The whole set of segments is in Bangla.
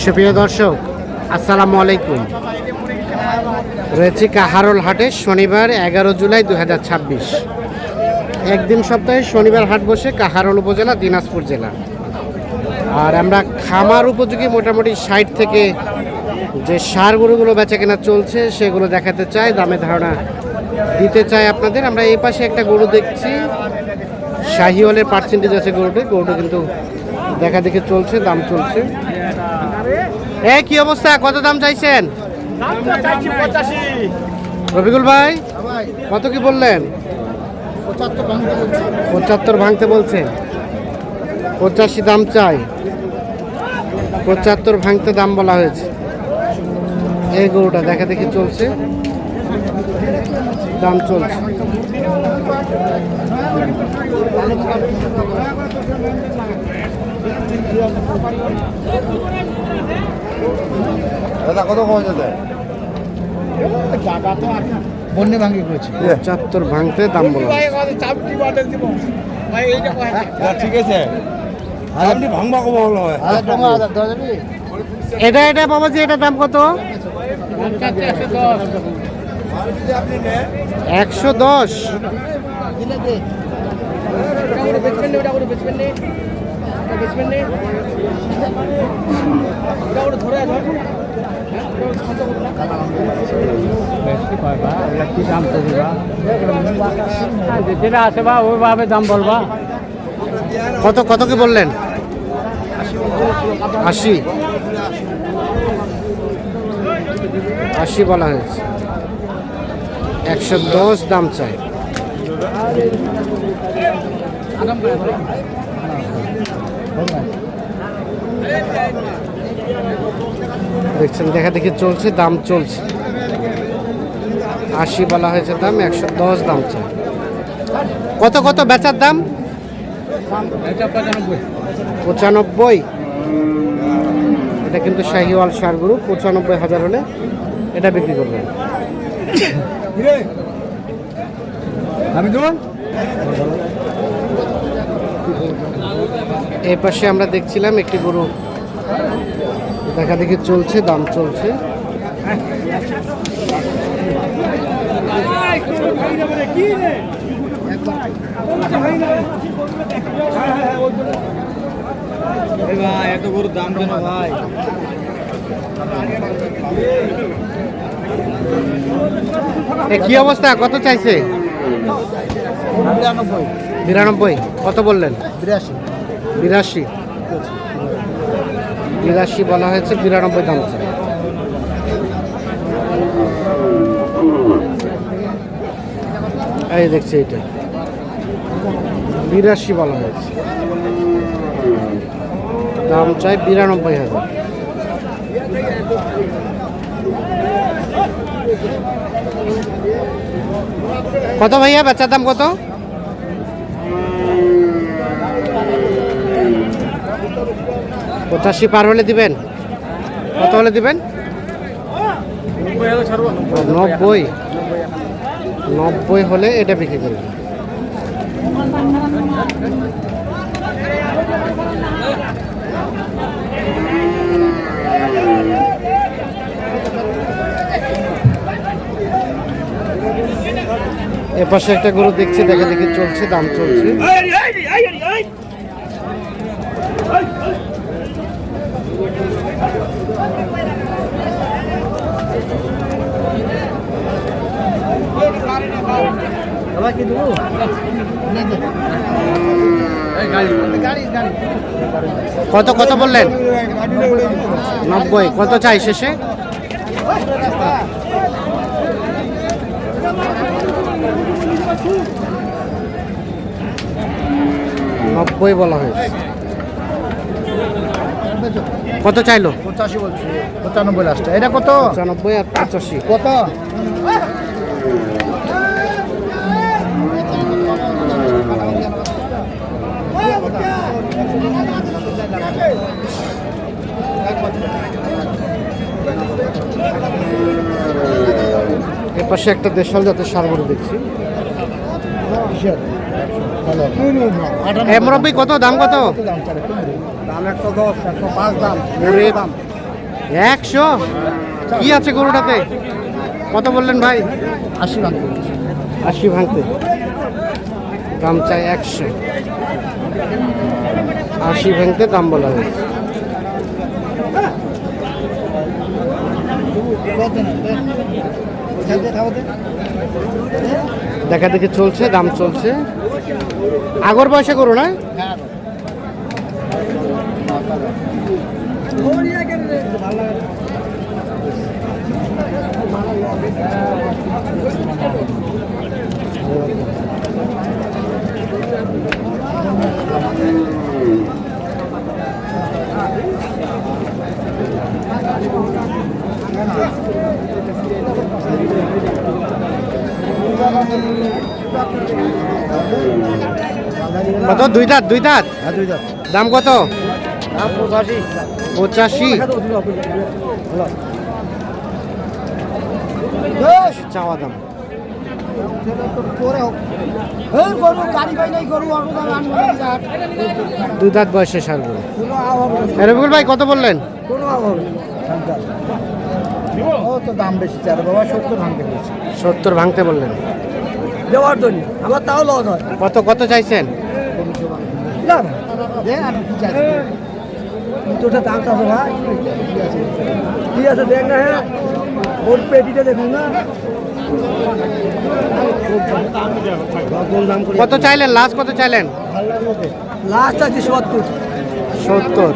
সুপ্রিয় দর্শক, আসসালামু আলাইকুম। রয়েছে কাহারোল হাটে শনিবার 11 জুলাই 2026। একদিন সপ্তাহে শনিবার হাট বসে কাহারোল উপজেলা, দিনাজপুর জেলা। আর আমরা খামার উপযোগী মোটামুটি 60 থেকে যে সার গরুগুলো বেচা কেনা চলছে সেগুলো দেখাতে চাই, দামে ধারণা দিতে চাই আপনাদের। আমরা এই পাশে একটা গরু দেখছি, শাহিওয়ালের পার্সেন্টেজ আছে গরুটা কিন্তু দেখা দেখে চলছে, দাম চলছে। কি অবস্থা, কত দাম চাইছেন? রবিকুল ভাই কত কি বললেন? 75 ভাঙতে বলছেন। 85 দাম চাই, 75 ভাঙতে দাম বলা হয়েছে। এই গরুটা দেখা দেখি চলছে, দাম চলছে। কত কমে যায়? বন্যে ভাঙি করেছি 75 ভাঙতে দাম বলা ঠিক আছে। ভাঙবা কম হলো এটা বাবাজি, এটা দাম কত? 110। যেটা আছে বা ওইভাবে দাম বলবা। কত কত কি বললেন? 80 বলা হয়েছে। 110 দাম চাই। দেখছেন, দেখা দেখি চলছে, দাম চলছে। 80 বলা হয়েছে দাম, 110 দাম চাই। কত কত বেচার দাম? 95। এটা কিন্তু শাহিওয়াল সার গরু, 95,000 হলে এটা বিক্রি করবেন। আমি তো এই পাশে আমরা দেখছিলাম একটি গরু দেখা দেখি চলছে, দাম চলছে। ভাই এত গরুর দাম কেন ভাই? কি অবস্থা, কত চাইছে? 92। কত বললেন? 82 বলা হয়েছে, 92 দাম চাই। এই দেখছি, এটা 82 বলা হয়েছে, দাম চাই 92,000। কত ভাইয়া বেচার দাম কত? 85 পার হলে দিবেন? কত হলে দিবেন? 90 হলে এটা বিক্রি করবেন। এপাশে একটা গরু দেখছি, দেখা দেখি চলছে, দাম চলছে। কত কত বললেন? 90। কত চাই শেষে? 90 বলা হয়েছে। কত চাইলো? 85 বলছি। 95 লাস্টে। এটা কত? 95 আর 85 কত? এপাশে একটা দেশাল জাতের ষাঁড় গরু দেখছি। মুরব্বী কত দাম? কত দাম 110, 105 দাম। ওরে 100 কি আছে গরুটাতে? কত বললেন ভাই? 80 ভাঙতে 80 ভাঙতে দাম চাই 100। 80 ভাঙতে দাম বলা হয়েছে। দেখা দেখি চলছে, দাম চলছে। আগর বয়সে করো না? কত? দুই দাঁত? দুই দাঁত হ্যাঁ 2 দাঁত দাম কত? দাম 85 85 চাওয়া দাম। দুই দাঁত বয়সে সার গরু। রবিকুল ভাই কত বললেন? ও তো দাম বেশি চার বাবা 70 ভাঙতে বলছে 70 ভাঙতে বললেন। দেওয়ার জন্য আমার তাও লস হয় কত কত চাইছেন? না দে আর কি চাইছি তোটা দাম চাচ্ছে ভাই ঠিক আছে দেখ না হ্যাঁ ওর পেটিটা দেখুন না কত চাইলেন? লাস্ট কত চাইলেন? লাস্ট আছে 70 70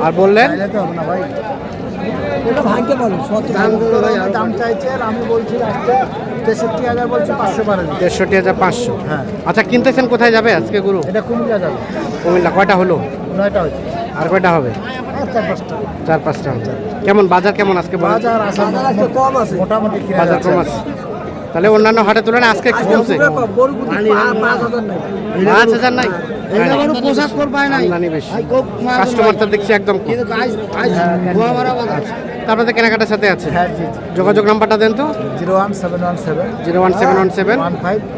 আর বললেন না ভাই ওটা ভাঙতে পারো দাম চাইছে আর আমি বলছি লাস্টে 63,000 বলছি 500 পারেন 63,500। হ্যাঁ আচ্ছা কিনতেছেন কোথায় যাবে আজকে গরু? এটা কুমিল্লা যাবে কুমিল্লা। কয়টা হলো? 9টা হচ্ছে আর কয়টা হবে? আর 4-5টা 4-5টা হবে। কেমন বাজার কেমন আজকে বলেন? বাজার আছে কম আছে মোটামুটি কিনা বাজার কম আছে। তাহলে অন্যান্য হাটের তুলনায় আজকে একটু কমছে। 5,000 নাই? পোশাক পর পায় নাই আমদানি বেশি, কাস্টমার তো দেখছি একদম কম। তারপরে তো কেনাকাটার সাথে আছে। হ্যাঁ জি যোগাযোগ নাম্বারটা দেন তো। 01717 01717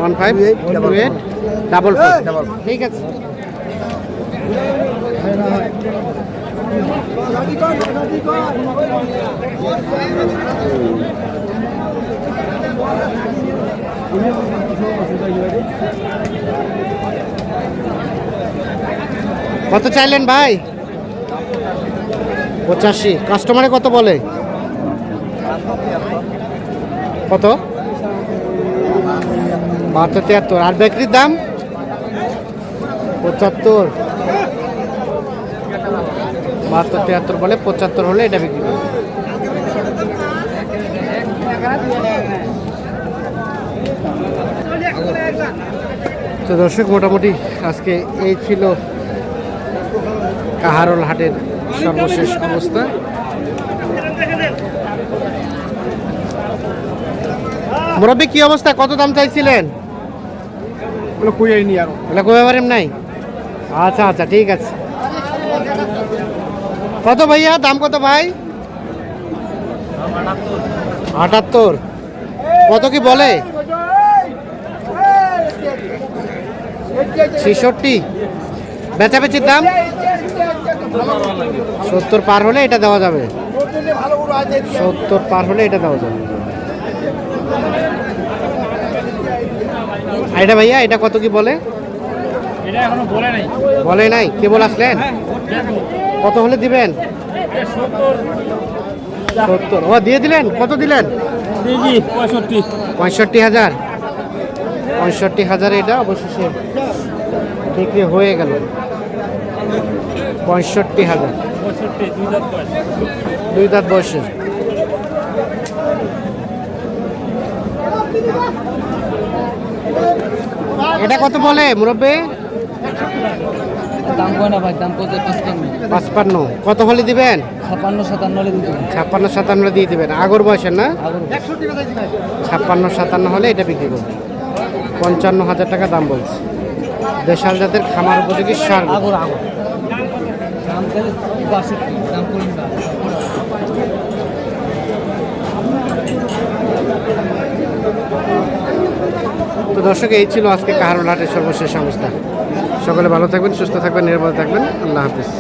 1528 ঠিক আছে। কত চাইলেন ভাই? 85। কাস্টমারে কত বলে? কত? 72-73। আর বিক্রির দাম 75। 72-73 বলে, 75 হলে এটা বিক্রি করবে। তো দর্শক মোটামুটি আজকে এই ছিল কাহারোল হাটের সর্বশেষ অবস্থা। মুরব্বী কি অবস্থা? কত দাম চাইছিলেন? কই পারেন নাই? আচ্ছা আচ্ছা ঠিক আছে। কত ভাইয়া দাম কত ভাই? 78। কত কি বলে? 66। বেচাবেচির দাম 70 পার হলে এটা দেওয়া যাবে। 70 পার হলে এটা দেওয়া যাবে। এটা ভাইয়া এটা কত কি বলে? এটা এখনো বলে নাই। বলে নাই? কেবল আসলেন? কত হলে দিবেন? 70। ও দিয়ে দিলেন? কত দিলেন? 65। 65,000। 65,000 এটা অবশেষে বিক্রি হয়ে গেল। 65,000। 2 দাঁত বয়সে। এটা কত বলে মুরব্বী? দাম কয় না ভাই, দাম কত? 55। কত হলে দিবেন? 56-57 দিতে 56-57 দিয়ে দিবেন। আগর বয়সের না? 56-57 হলে এটা বিক্রি করবে। 55,000 টাকা দাম বলছে। দেশাল জাতের খামার উপযোগী সার। আগর আগর দাম তাহলে 62 দাম করুন না। তো দর্শক এই ছিল আজকে কাহারোল হাটের সর্বশেষ অবস্থা। সকলে ভালো থাকবেন, সুস্থ থাকবেন, নিরাপদে থাকবেন। আল্লাহ হাফিজ।